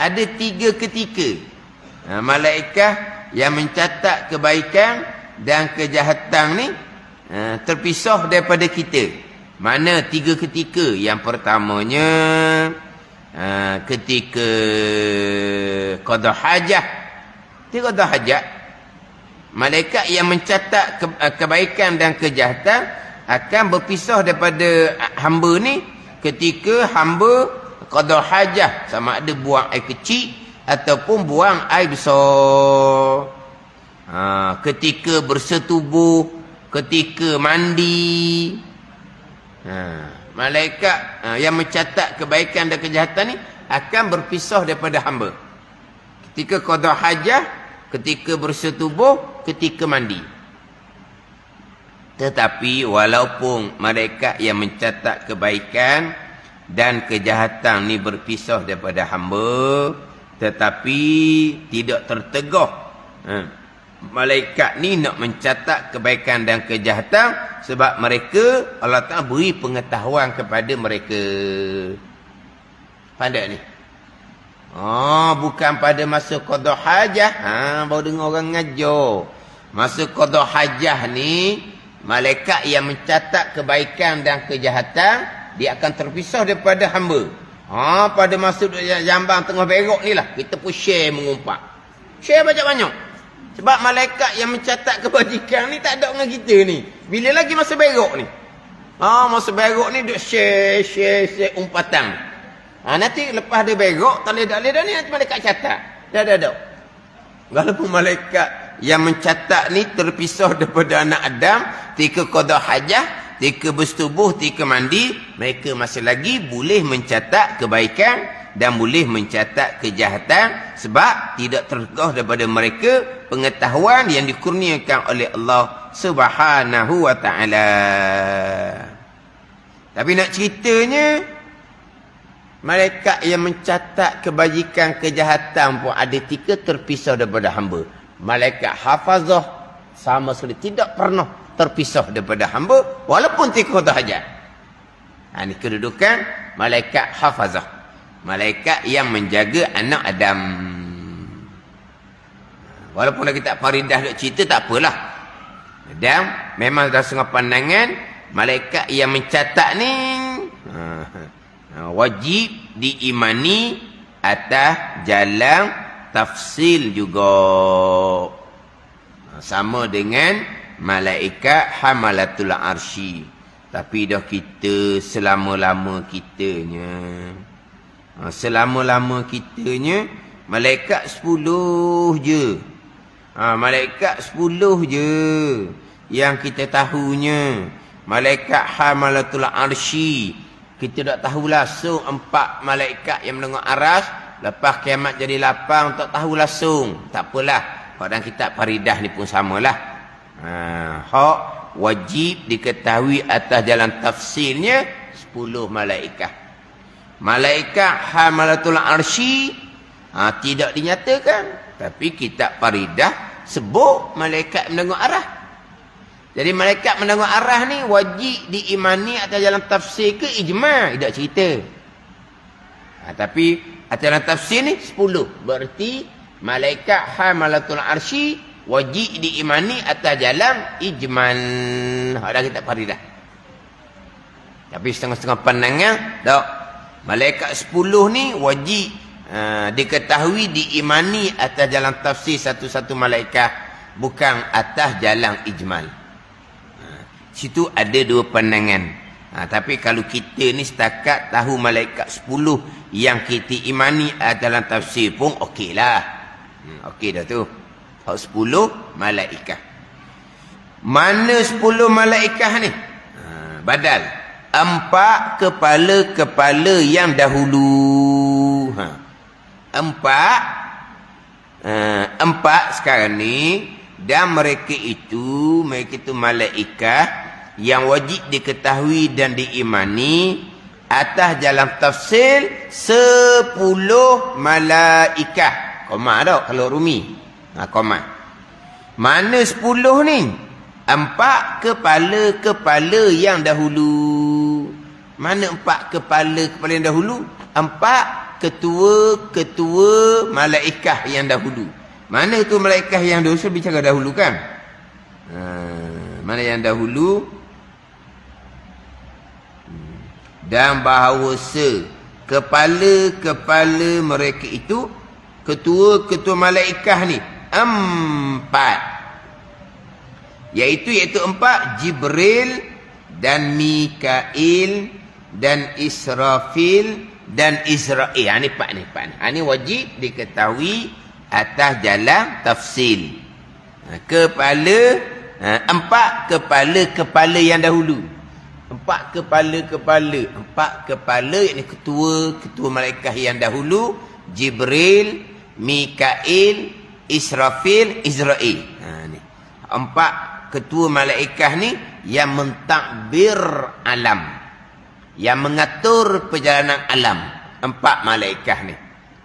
ada 3 ketika. Malaikat yang mencatat kebaikan dan kejahatan ni terpisah daripada kita. Mana 3 ketika? Yang pertamanya ketika qada hajah. Qada hajat, malaikat yang mencatat kebaikan dan kejahatan akan berpisah daripada hamba ni ketika hamba qada hajah, sama ada buang air kecil ataupun buang air besar. Ketika bersetubuh, ketika mandi. Malaikat yang mencatat kebaikan dan kejahatan ni akan berpisah daripada hamba. Ketika qada hajah, ketika bersetubuh, ketika mandi. Tetapi walaupun malaikat yang mencatat kebaikan dan kejahatan ni berpisah daripada hamba, tetapi tidak tertegah. Malaikat ni nak mencatat kebaikan dan kejahatan sebab mereka, Allah Ta'ala beri pengetahuan kepada mereka. Pandai ni. Bukan pada masa qada hajah. Baru dengar orang ngajar. Masa qada hajah ni, malaikat yang mencatat kebaikan dan kejahatan, dia akan terpisah daripada hamba. Pada masa jambang tengah berok ni lah, kita pun share mengumpat. Share banyak-banyak. Sebab malaikat yang mencatat kebajikan ni tak ada dengan kita ni. Bila lagi masa berok ni? Masa berok ni duk share umpatan. Nanti lepas dia berok, tak boleh dah ni, nanti malaikat catat. Dah. Walaupun malaikat yang mencatat ni terpisah daripada anak Adam, ketika qada hajah, ketika bersetubuh, ketika mandi, mereka masih lagi boleh mencatat kebaikan dan boleh mencatat kejahatan sebab tidak tergah daripada mereka pengetahuan yang dikurniakan oleh Allah Subhanahu wa ta'ala. Tapi nak ceritanya, malaikat yang mencatat kebajikan kejahatan pun ada 3 terpisah daripada hamba. Malaikat hafazah sama sekali tidak pernah terpisah daripada hamba walaupun qada hajat. Ini kedudukan malaikat hafazah. Malaikat yang menjaga anak Adam. Walaupun lagi tak faridah nak cerita, tak apalah. Dan memang dah setengah pandangan, malaikat yang mencatat ni wajib diimani atas jalan tafsil juga. Sama dengan malaikat hamalatul arsy. Tapi dah kita selama-lama kitanya. Selama-lama kitanya malaikat 10 je. Malaikat 10 je yang kita tahunya. Malaikat hamalatul arsy, kita tak tahu langsung 4 malaikat yang mendengar aras. Lepas kiamat jadi 8, tak tahu langsung. Tak apalah, pada kitab faridah ni pun samalah. Hak wajib diketahui atas jalan tafsirnya 10 malaikat. Malaikat hamalatul arsy tidak dinyatakan, tapi kitab faridah sebut malaikat mendengar arah. Jadi malaikat mendengar arah ni wajib diimani atas jalan tafsir ke ijma'? Tidak cerita. Tapi atas jalan tafsir ni 10. Berarti malaikat hamalatul arsy wajib diimani atas jalan ijmal. Ada kitab faridah. Tapi setengah-setengah pandangan tak. Malaikat 10 ni wajib diketahui, diimani atas jalan tafsir satu-satu malaikat, bukan atas jalan ijmal. Situ ada 2 pandangan. Tapi kalau kita ni setakat tahu malaikat 10 yang kita imani atas jalan tafsir pun okey lah. Okey dah tu. 10 malaikat. Mana 10 malaikat ni? Badal. 4 kepala-kepala yang dahulu. 4 sekarang ni. Dan mereka itu malaikat yang wajib diketahui dan diimani atas jalan tafsir 10 malaikat. Koma tak kalau rumi? Koma. Mana 10 ni? 4 kepala-kepala yang dahulu. Mana 4 kepala-kepala yang dahulu? 4 ketua-ketua malaikat yang dahulu. Mana tu malaikat yang dahulu? Saya bicara dahulu kan? Mana yang dahulu? Dan bahawa kepala-kepala mereka itu, ketua-ketua malaikat ni, 4. Iaitu 4, Jibril dan Mikail dan Israfil dan Israel. Ini 4 ni. Ini wajib diketahui atas jalan tafsil. Kepala, 4 kepala-kepala yang dahulu. 4 kepala, iaitu ketua-ketua malaikat yang dahulu, Jibril, Mikail, Israfil, Israel. Ni 4 ketua malaikat ni yang mentadbir alam, yang mengatur perjalanan alam. 4 malaikat ni.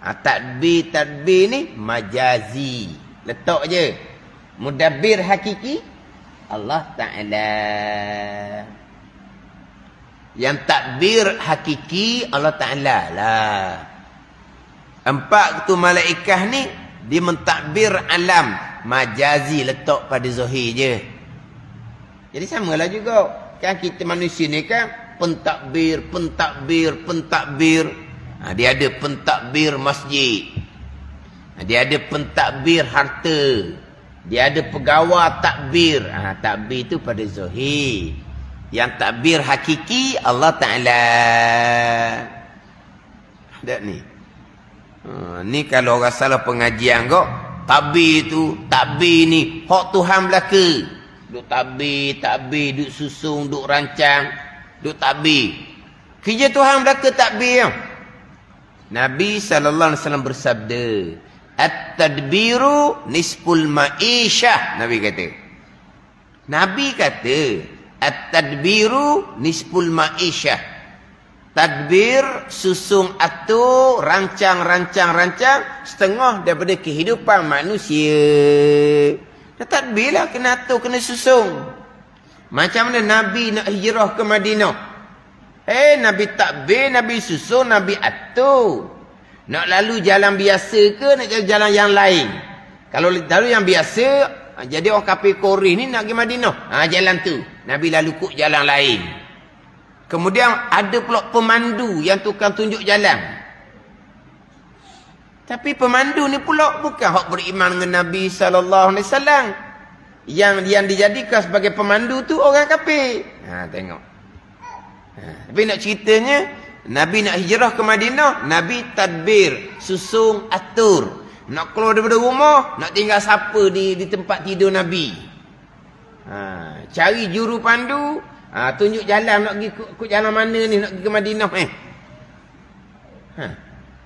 Tadbir ni majazi. Letak je. Mudabbir hakiki Allah Ta'ala. Yang tadbir hakiki Allah Ta'ala lah. 4 ketua malaikat ni dia mentadbir alam. Majazi letak pada zahir je. Jadi samalah juga. Kan kita manusia ni kan pentadbir. Dia ada pentadbir masjid. Dia ada pentadbir harta. Dia ada pegawai takbir. Takbir tu pada zahir. Yang takbir hakiki Allah Ta'ala. Tak ni. Ni kalau orang salah pengajian kok. Takbir ni hak Tuhan belaka. Duk takbir, duk susung, duk rancang, duk takbir. Kerja Tuhan belaka takbir. Nabi SAW bersabda, At-tadbiru nisful ma'isyah. Nabi kata, At-tadbiru nisful ma'isyah. Tadbir, susung atur, rancang, setengah daripada kehidupan manusia. Tadbir lah, kena atur, kena susung. Macam mana Nabi nak hijrah ke Madinah? Nabi takbir, Nabi susun, Nabi atur. Nak lalu jalan biasa ke nak jalan yang lain? Kalau lalu yang biasa, jadi orang kafir Quraisy ni nak pergi Madinah. Jalan tu. Nabi lalu kut jalan lain. Kemudian ada pula pemandu yang tukang tunjuk jalan. Tapi pemandu ni pula bukan hak beriman dengan Nabi SAW. Yang dijadikan sebagai pemandu tu orang kafir. Tengok. Tapi nak ceritanya, Nabi nak hijrah ke Madinah, Nabi tadbir, susung, atur. Nak keluar daripada rumah, nak tinggal siapa di tempat tidur Nabi. Cari juru pandu, tunjuk jalan, nak pergi ke jalan mana ni, nak pergi ke Madinah.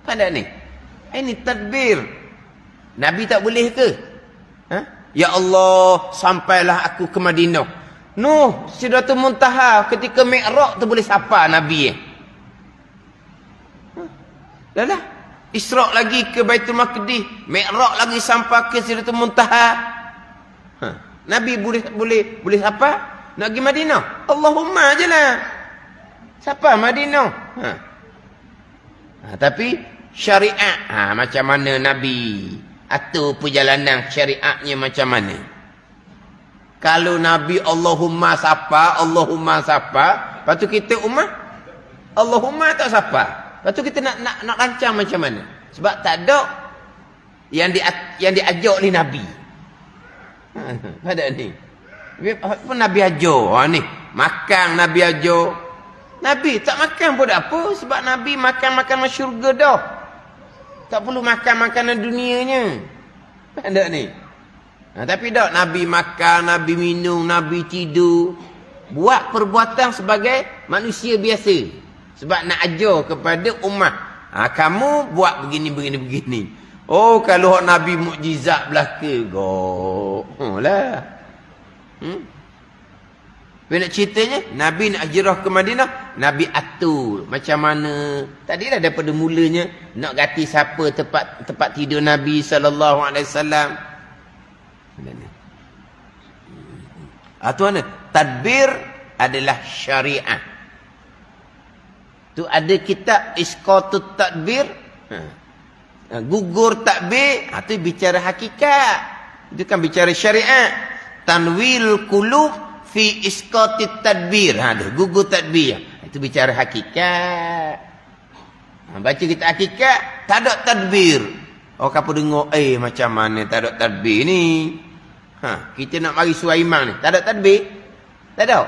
Pada ni. Ini tadbir. Nabi tak boleh ke? Ya Allah, sampailah aku ke Madinah. Nuh, Sidratul Muntaha ketika Mi'raj tu boleh sapa Nabi. Dah. Isra' lagi ke Baitul Maqdis, Mi'raj lagi sampai ke Sidratul Muntaha. Nabi boleh sapa? Nak pergi Madinah? Allahumma ajalah. Sapa Madinah? Tapi syariat, macam mana Nabi atur perjalanan syariatnya macam mana? Kalau Nabi Allahumma sapa, lepas tu kita umat Allahumma tak sapa. Lepas tu kita nak rancang macam mana? Sebab tak ada yang diajak oleh Nabi. Pada ni. Apa Nabi ajar? Ni, makan Nabi ajar. Nabi tak makan pun tak apa, sebab Nabi makan syurga dah. Tak perlu makan makanan dunianya. Ada ni. Tapi tak, Nabi makan, Nabi minum, Nabi tidur. Buat perbuatan sebagai manusia biasa. Sebab nak ajar kepada umat. Kamu buat begini. Oh, kalau Nabi mukjizat belaka. Lah. Bila nak ceritanya, Nabi nak hijrah ke Madinah, Nabi atur macam mana. Tadilah daripada mulanya nak ganti siapa tempat tidur Nabi SAW. Tu mana? Tadbir adalah syariat. Tu ada kitab Isqatut Tadbir Gugur takbir, itu bicara hakikat. Itu kan bicara syariat. Tanwil qulub fi isqatit tadbir. Gugur tadbir. Itu bicara hakikat. Baca kita hakikat, tak ada tadbir. Orang apa dengar, macam mana tak ada tadbir ni? Kita nak mari surah imam ni, tak ada tadbir? Tak ada.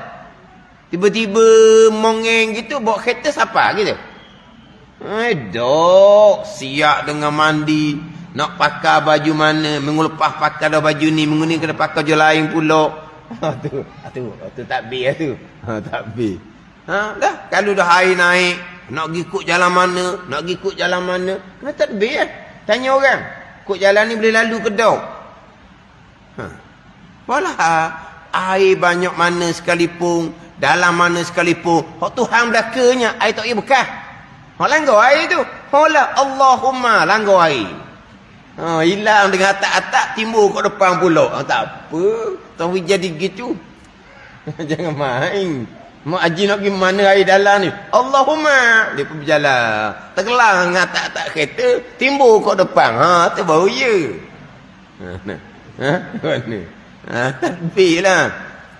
Tiba-tiba mongeng gitu, bawa kereta siapa gitu? Dok, siap dengan mandi. Nak pakai baju mana? Minggu lepas pakai dah baju ni, minggu ni kena pakai je lain pula. Tu takbir tu. Takbir. Dah, kalau dah air naik, nak pergi ikut jalan mana? Nak pergi ikut jalan mana? Kena takbir. Tanya orang, ikut jalan ni boleh lalu ke tak? Walah, air banyak mana sekalipun, dalam mana sekalipun, hak Tuhan belakangnya, air tak payah bekas. Hak langgar air tu. Hola Allahumma langgar air. Hilang dengan atak-atak, timbul kat depan pula. Tak apa. Tahu jadi gitu. Jangan main. Mak haji nak pergi mana air dalam ni? Allahumma. Dia pun berjalan. Tergelang dengan atak-atak kereta, timbul kat depan. Tu baru ya. Mana? Tadbir lah.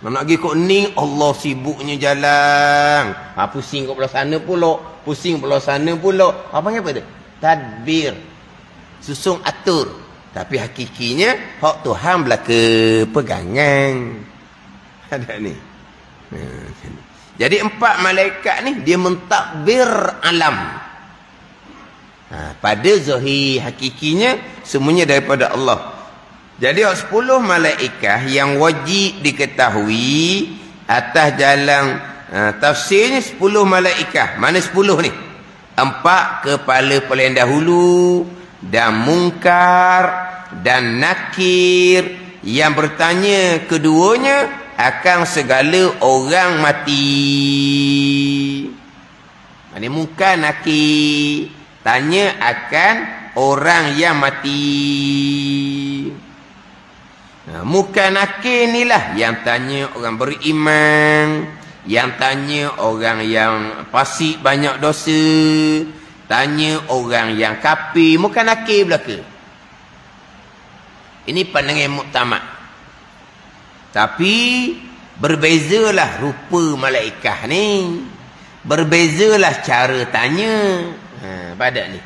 Nak pergi kot ni, Allah sibuknya jalan. Pusing kat belah sana pula. Pusing belah sana pula. Apa tu? Tadbir. Susung atur. Tapi hakikinya, hak Tuhan belaka pegangan. Ada ni. Jadi 4 malaikat ni, dia mentadbir alam. Pada zahir hakikinya, semuanya daripada Allah. Jadi 10 malaikat yang wajib diketahui atas jalan tafsirnya 10 malaikat. Mana 10 ni? 4 kepala paling dahulu dan mungkar dan nakir yang bertanya keduanya akan segala orang mati. Mana mungkar nakir tanya akan orang yang mati. Muka nakir ni lah yang tanya orang beriman, yang tanya orang yang fasik banyak dosa, tanya orang yang kafir. Muka nakir belaka. Ini pandangan muktamad. Tapi berbezalah rupa malaikat ni, berbezalah cara tanya pada ni.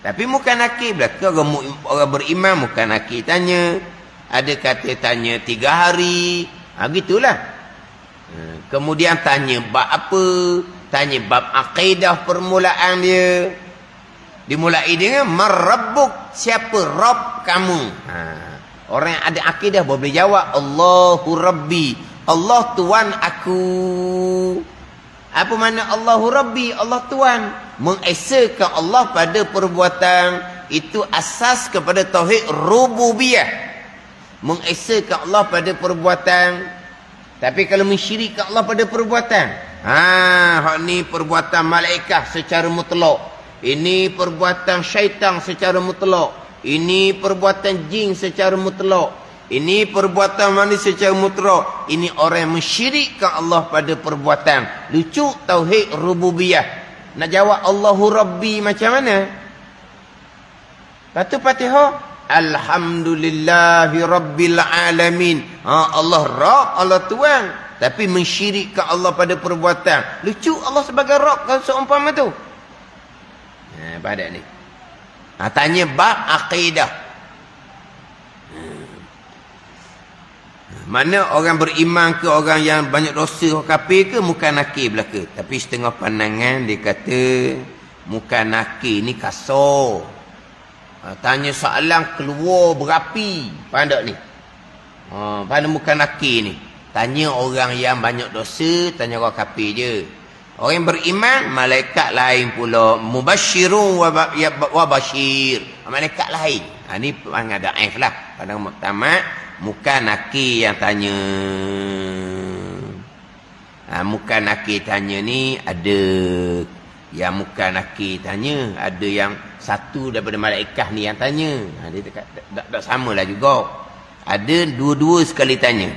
Tapi muka nakir belaka. Orang beriman muka nakir tanya. Ada kata tanya 3 hari. Begitulah. Kemudian tanya bab apa? Tanya bab akidah permulaan dia. Dimulai dengan Marabbuk. Siapa Rabb kamu? Orang yang ada akidah boleh jawab Allahu Rabbi. Allah Tuhan aku. Apa makna Allahu Rabbi? Allah Tuhan. Mengesakan Allah pada perbuatan. Itu asas kepada tauhid rububiyah. Mengesakan Allah pada perbuatan. Tapi kalau mensyirikkan Allah pada perbuatan, hak ni perbuatan malaikat secara mutlak. Ini perbuatan syaitan secara mutlak. Ini perbuatan jin secara mutlak. Ini perbuatan manusia secara mutlak. Ini orang yang mensyirikkan Allah pada perbuatan. Lucu tauhid rububiyah. Nak jawab Allahu Rabbi macam mana? Lepas Fatihah, Alhamdulillahi Rabbil Alamin. Allah Rabb, Allah Tuhan. Tapi mensyirikkan Allah pada perbuatan. Lucu Allah sebagai Rabb kalau seumpama tu. Pada ni. Tanya bab akidah. Mana orang beriman ke orang yang banyak dosa kafir ke muka nakir belaka. Tapi setengah pandangan dia kata muka nakir ni kasar. Tanya soalan keluar berapi. Pandang ni. Pada muka nakir ni. Tanya orang yang banyak dosa, tanya orang kafir je. Orang yang beriman, malaikat lain pula. Mubashirun wa bashir. Malaikat lain. Ini panggil da'if lah. Pada muktamad, muka nakir yang tanya. Muka nakir tanya ni ada. Yang muka nakir tanya, ada yang satu daripada malaikat ni yang tanya. Dia tak samalah juga. Ada dua-dua sekali tanya.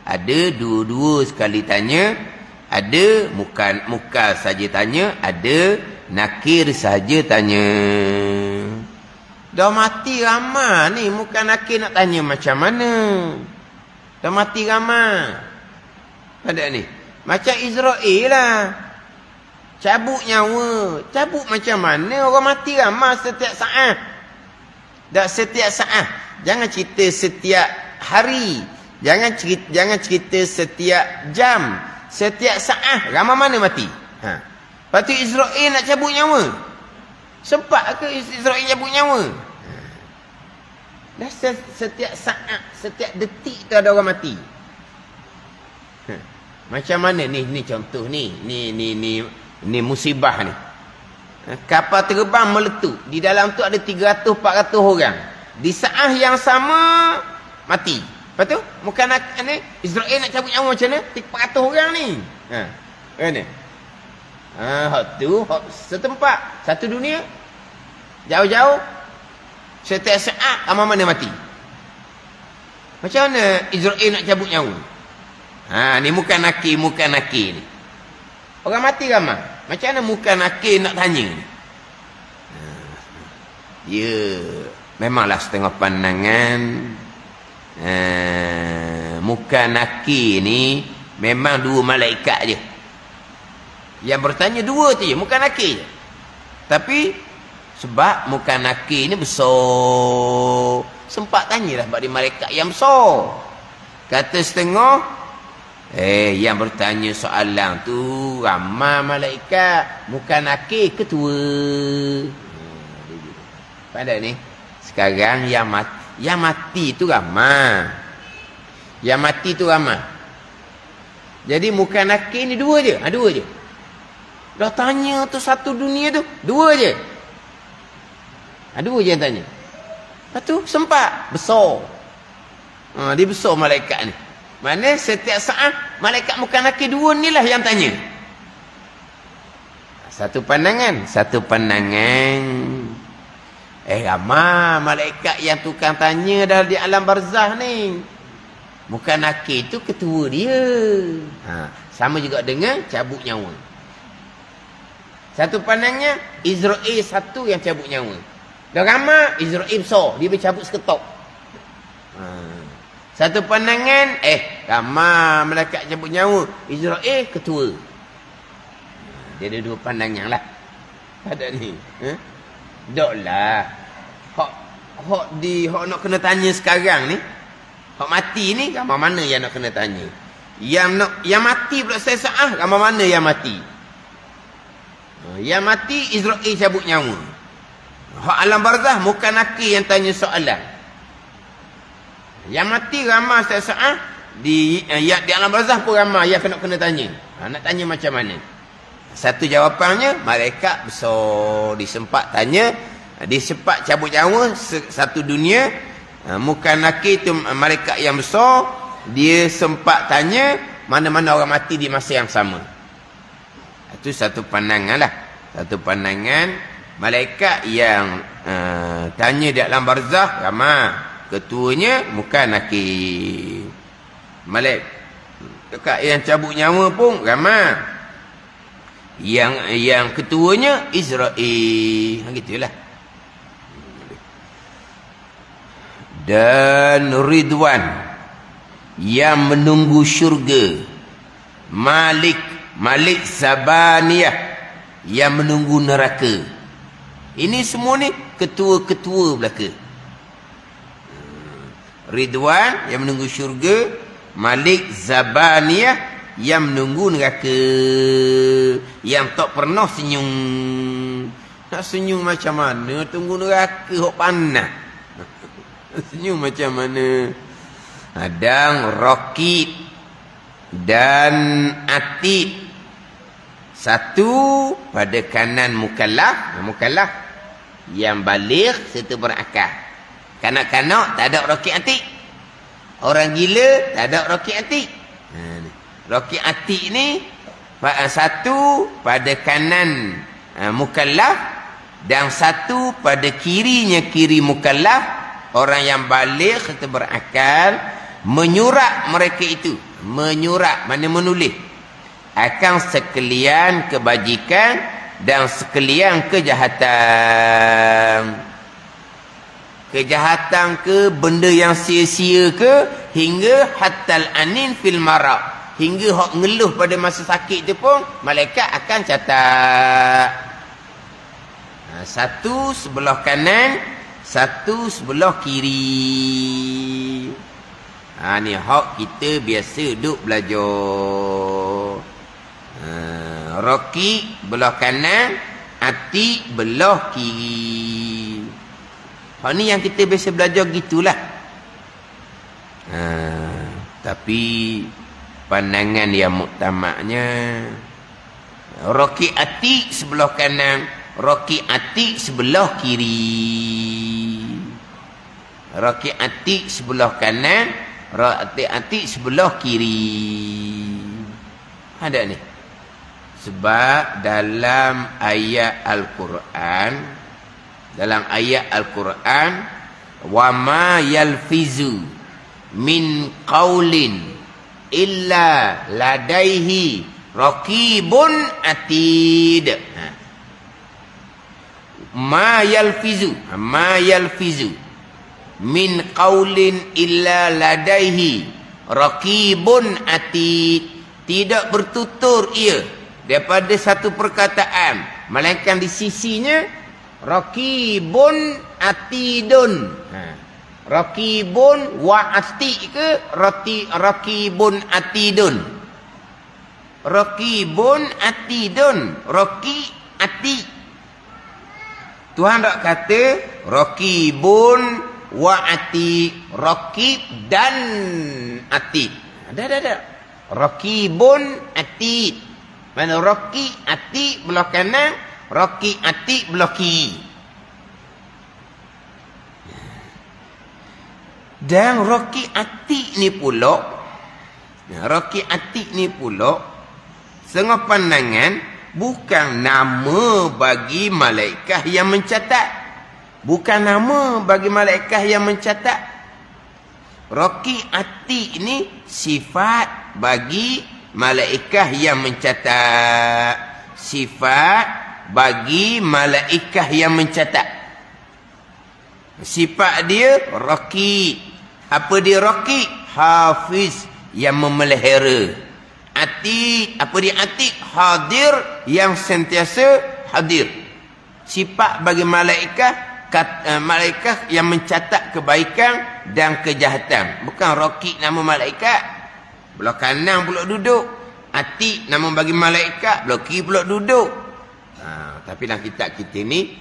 Ada dua-dua sekali tanya. Ada muka saja tanya. Ada nakir saja tanya. Dah mati ramai ni, muka nakir nak tanya macam mana? Dah mati ramai. Ada ni. Macam Israel lah. Cabut nyawa. Cabut macam mana? Orang mati ramai setiap saat. Tak setiap saat. Jangan cerita setiap hari. Jangan cerita setiap jam. Setiap saat. Ramai mana mati? Lepas tu Israel nak cabut nyawa. Sempat ke Israel cabut nyawa? Dah setiap saat, setiap detik tu ada orang mati. Macam mana ni contoh ni. Ni musibah ni. Kapal terbang meletup. Di dalam tu ada 300-400 orang. Di saat yang sama mati. Lepas tu bukan ni Israel nak cabut nyawa macam mana? 400 orang ni. Mana? Hak tu hak setempat, satu dunia. Jauh-jauh. Setiap saat ramai mana mati. Macam mana Israel nak cabut nyawa? Ni muka nakir ni. Orang mati ramai. Macam mana muka nakir nak tanya? Ya, memanglah setengah pandangan. Muka nakir ni memang 2 malaikat je. Yang bertanya 2 tu je, muka nakir je. Tapi sebab muka nakir ni besar, sempat tanyalah bagi malaikat yang besar. Kata setengah, yang bertanya soalan tu ramai malaikat, muka nakir ketua. Pada ni sekarang yang mati tu ramai. Yang mati tu ramai. Jadi muka nakir ni 2 je. 2 je. Dah tanya tu satu dunia tu 2 je. 2 je yang tanya. Lepas tu sempat besar. Dia besar malaikat ni. Mana setiap saat malaikat muka nakir 2 ni lah yang tanya. Satu pandangan. Ramai malaikat yang tukang tanya dah di alam barzah ni. Muka nakir tu ketua dia. Sama juga dengan cabut nyawa. Satu pandangnya Israel satu yang cabut nyawa. Dah ramai Israel besar, dia bercabut seketok. Satu pandangan ramai malaikat cabut nyawa, Israel ketua. Dia ada 2 pandangan lah. Ada ni. Doklah. Hak nak kena tanya sekarang ni. Hak mati ni ramai mana yang nak kena tanya? Yang mati pula sesaat, ramai mana yang mati? Yang mati Israel cabut nyawa. Hak alam barzah muka nakir yang tanya soalan. Yang mati ramai sesaat, di alam barzah pun ramai yang kena tanya. Nak tanya macam mana? Satu jawapannya malaikat besar disempat tanya, disempat cabut nyawa satu dunia. Muka nakir tu malaikat yang besar, dia sempat tanya mana-mana orang mati di masa yang sama. Itu satu pandangan lah. Satu pandangan malaikat yang tanya di alam barzah ramai. Ketuanya muka nakir. Malaikat yang cabut nyawa pun ramai. Yang ketuanya Israel. Gitulah. Dan Ridwan yang menunggu syurga. Malik Zabaniyah yang menunggu neraka. Ini semua ni ketua-ketua belaka. Ridwan yang menunggu syurga, Malik Zabaniyah yang menunggu neraka. Yang tak pernah senyum. Nak senyum macam mana? Tunggu neraka hok panas. Senyum macam mana? Adang Raqib dan Atid. Satu pada kanan mukallaf yang baligh serta berakal. Kanak-kanak tak ada Raqib Atid. Orang gila tak ada Raqib Atid. Raqib Atid ni satu pada kanan mukallaf dan satu pada kirinya kiri mukallaf. Orang yang baligh serta berakal menyurat mereka itu. Menyurat, mana menulis akan sekalian kebajikan dan sekalian kejahatan. Kejahatan ke, benda yang sia-sia ke, hingga hatal anin fil maraq, hingga hok ngeluh pada masa sakit tu pun malaikat akan catat. Satu sebelah kanan, satu sebelah kiri. Ni hak kita biasa duk belajar. Roki belah kanan, atik belah kiri. Hak ni yang kita biasa belajar gitulah. Tapi pandangan yang muktamaknya, roki atik sebelah kanan, roki atik sebelah kiri. Roki atik sebelah kanan, roki atik sebelah kiri. Ada ni. Sebab dalam ayat Al-Quran, wa ma yalfizu min qaulin illa ladaihi raqibun atid. Ma yalfizu min qaulin illa ladaihi raqibun atid. Tidak bertutur ia daripada satu perkataan, melainkan di sisinya raqibun atidun. Raqibun wa ati ke raqibun atidun? Raqibun atidun, raqi ati. Tuhan tak kata raqibun wa ati, raqib dan atid. Ada. Raqibun atid. Mana raqi ati belah kanan, raqi ati belah kiri. Dan raqi ati ni pula, setengah pandangan bukan nama bagi malaikat yang mencatat. Bukan nama bagi malaikat yang mencatat. Raqi ati ni sifat bagi malaikat yang mencatat. Sifat bagi malaikat yang mencatat. Sifat dia raqib. Apa dia raqib? Hafiz, yang memelihara. Atid, apa dia atid? Hadir, yang sentiasa hadir. Sifat bagi malaikat, malaikat yang mencatat kebaikan dan kejahatan. Bukan raqib nama malaikat, belah kanan pula duduk. Atid nama bagi malaikat, belah kiri pula duduk. Tapi dalam kitab kita ni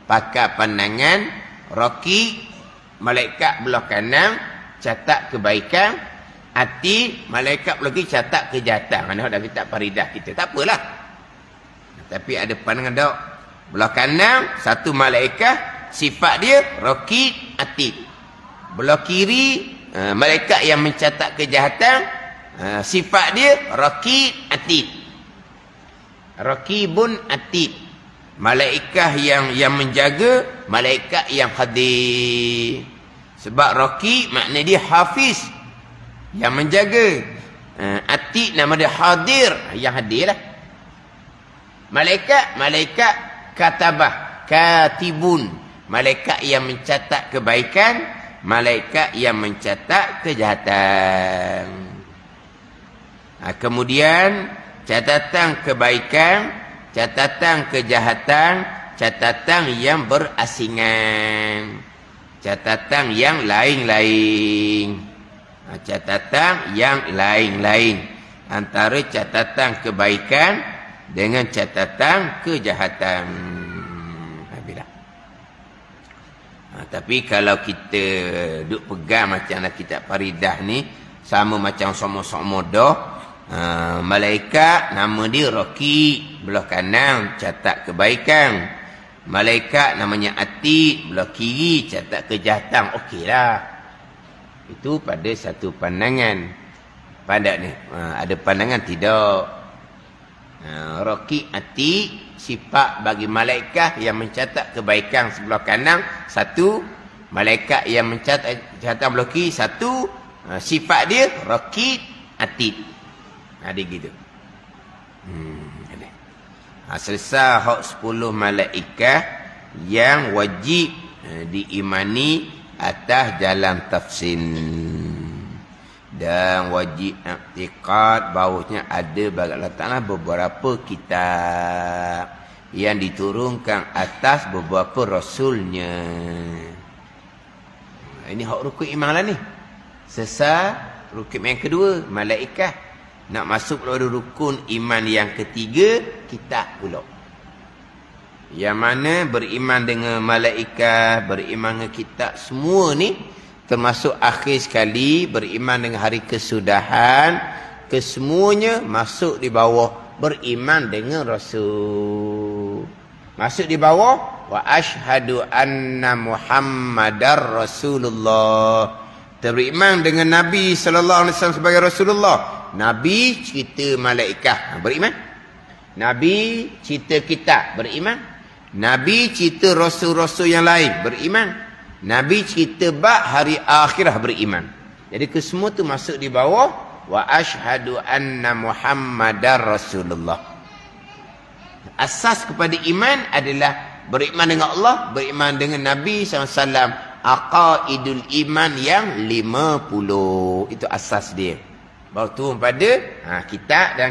pakai pandangan raqib, malaikat belah kanan catat kebaikan, atid malaikat belah kiri catat kejahatan. Mana dalam kitab Faridah kita. Tak apalah. Tapi ada pandangan tak? Belah kanan satu malaikat, sifat dia raqib atid. Belah kiri malaikat yang mencatat kejahatan, sifat dia raqib atid. Raqibun atid. Malaikat yang menjaga, malaikat yang hadir. Sebab raqib makna dia hafiz, yang menjaga. Atid nama dia hadir, yang hadir lah. Malaikat katabah, katibun, malaikat yang mencatat kebaikan, malaikat yang mencatat kejahatan. Kemudian catatan kebaikan, catatan kejahatan, catatan yang berasingan, catatan yang lain-lain. Catatan yang lain-lain antara catatan kebaikan dengan catatan kejahatan. Tapi kalau kita duk pegang macam kitab Faridah ni, sama macam sama-sama dah. Malaikat nama dia raqib, belah kanan catat kebaikan. Malaikat namanya atid, belah kiri catat kejahatan. Okeylah. Itu pada satu pandangan. Pada ni ada pandangan tidak. Raqib atid sifat bagi malaikat yang mencatat kebaikan sebelah kanan satu, malaikat yang mencatat kejahatan sebelah kiri satu. Sifat dia raqib atid. Ada gitu. Selesai hak 10 malaikat yang wajib diimani atas jalan tafsir. Dan wajib i'tiqad bahawasanya ada bagi Allah Ta'ala beberapa kitab yang diturunkan atas beberapa rasulnya. Ini hak rukun iman lah ni. Selesai rukun yang kedua, malaikat. Nak masuk pada rukun iman yang ketiga, kitab pula. Yang mana beriman dengan malaikat, beriman dengan kitab, semua ni termasuk akhir sekali beriman dengan hari kesudahan, kesemuanya masuk di bawah beriman dengan Rasul. Masuk di bawah wa asyhadu anna Muhammadar Rasulullah. Beriman dengan Nabi sallallahu alaihi wasallam sebagai Rasulullah. Nabi cerita malaikat, beriman. Nabi cerita kitab, beriman. Nabi cerita rasul-rasul yang lain, beriman. Nabi cerita bab hari akhirah, beriman. Jadi kesemua tu masuk di bawah wa asyhadu anna Muhammadar Rasulullah. Asas kepada iman adalah beriman dengan Allah, beriman dengan Nabi SAW. Aqaidul iman yang 50. Itu asas dia. Baru turun pada kitab dan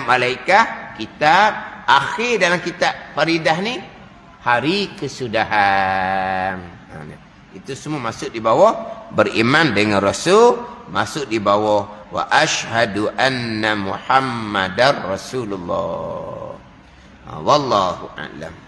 malaikat, kitab akhir dalam kitab faridah ni hari kesudahan. Itu semua masuk di bawah beriman dengan Rasul, masuk di bawah wa asyhadu anna Muhammadar Rasulullah. Wallahu a'lam.